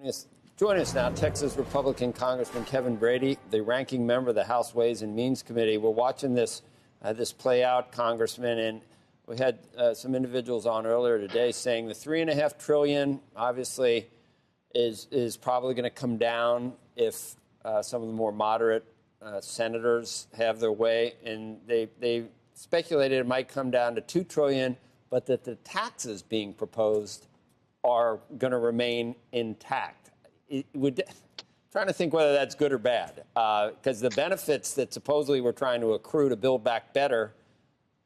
Yes. Joining us now, Texas Republican Congressman Kevin Brady, the ranking member of the House Ways and Means Committee. We're watching this play out, Congressman, and we had some individuals on earlier today saying the $3.5 trillion obviously is probably going to come down if some of the more moderate senators have their way, and they speculated it might come down to $2 trillion, but that the taxes being proposed are going to remain intact. Trying to think whether that's good or bad, because the benefits that supposedly we're trying to accrue to build back better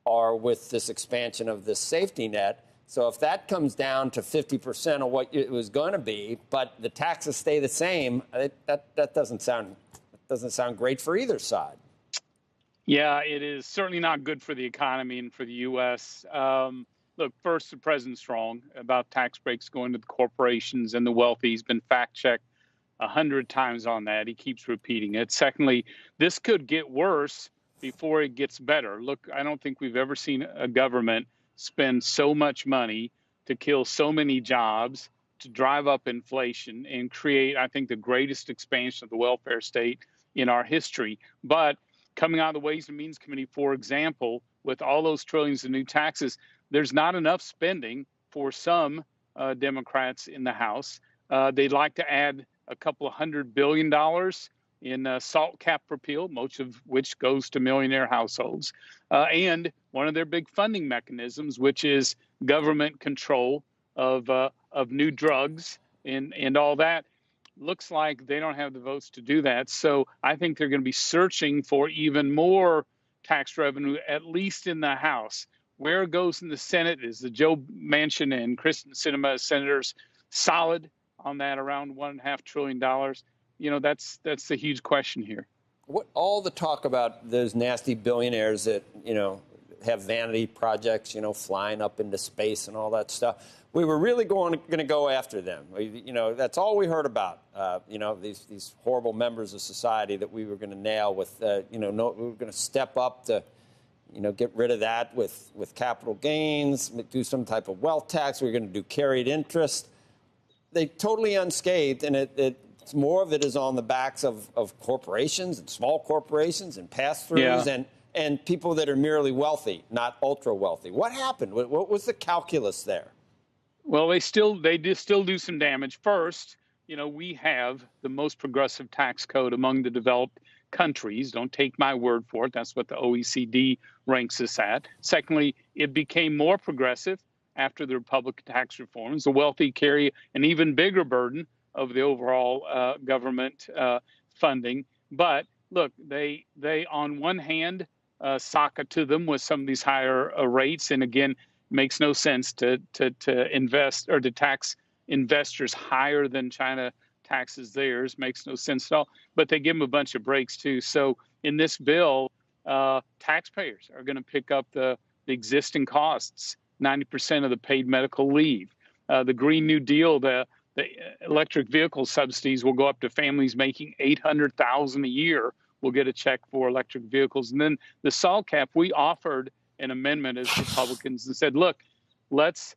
are with this expansion of this safety net. So if that comes down to 50% of what it was going to be, but the taxes stay the same, that doesn't sound great for either side. Yeah, it is certainly not good for the economy and for the U.S. Look, first, the president's wrong about tax breaks going to the corporations and the wealthy. He's been fact-checked 100 times on that. He keeps repeating it. Secondly, this could get worse before it gets better. Look, I don't think we've ever seen a government spend so much money to kill so many jobs, to drive up inflation and create, I think, the greatest expansion of the welfare state in our history. But coming out of the Ways and Means Committee, for example, with all those trillions of new taxes, there's not enough spending for some Democrats in the House. They'd like to add a couple of $100 billion in salt cap repeal, most of which goes to millionaire households, and one of their big funding mechanisms, which is government control of new drugs and all that. Looks like they don't have the votes to do that. So I think they're going to be searching for even more tax revenue, at least in the House. Where it goes in the Senate is the Joe Manchin and Kristen Sinema senators solid on that around $1.5 trillion. You know, that's the huge question here. What all the talk about those nasty billionaires that, you know, have vanity projects, you know, flying up into space and all that stuff. We were really going to go after them. You know, that's all we heard about, you know, these horrible members of society that we were going to nail with, you know, we were going to step up to, you know, get rid of that with capital gains, do some type of wealth tax. We're going to do carried interest. They totally unscathed, and it's more of it is on the backs of corporations and small corporations and pass-throughs and people that are merely wealthy, not ultra wealthy. What happened? What was the calculus there? Well, they still do some damage. First, you know, we have the most progressive tax code among the developed countries. Don't take my word for it. That's what the OECD ranks us at. Secondly, it became more progressive after the Republican tax reforms. The wealthy carry an even bigger burden of the overall government funding. But look, they on one hand sock it to them with some of these higher rates, and again, makes no sense to invest or to tax investors higher than China taxes theirs. Makes no sense at all. But they give them a bunch of breaks too. So in this bill, taxpayers are going to pick up the existing costs, 90% of the paid medical leave. The Green New Deal, the electric vehicle subsidies will go up to families making $800,000 a year. Will get a check for electric vehicles. And then the SALT cap, we offered an amendment as Republicans and said, look, let's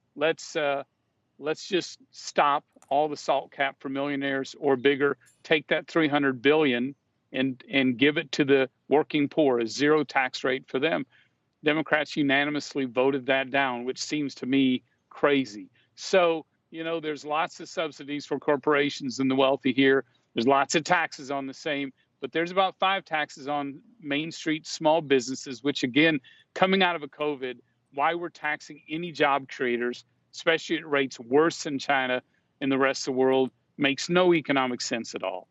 just stop all the SALT cap for millionaires or bigger. Take that $300 billion and give it to the working poor, a zero tax rate for them. Democrats unanimously voted that down, which seems to me crazy. So, you know, there's lots of subsidies for corporations and the wealthy here. There's lots of taxes on the same. But there's about 5 taxes on Main Street small businesses, which, again, coming out of a COVID, why we're taxing any job creators, especially at rates worse than China and the rest of the world, makes no economic sense at all.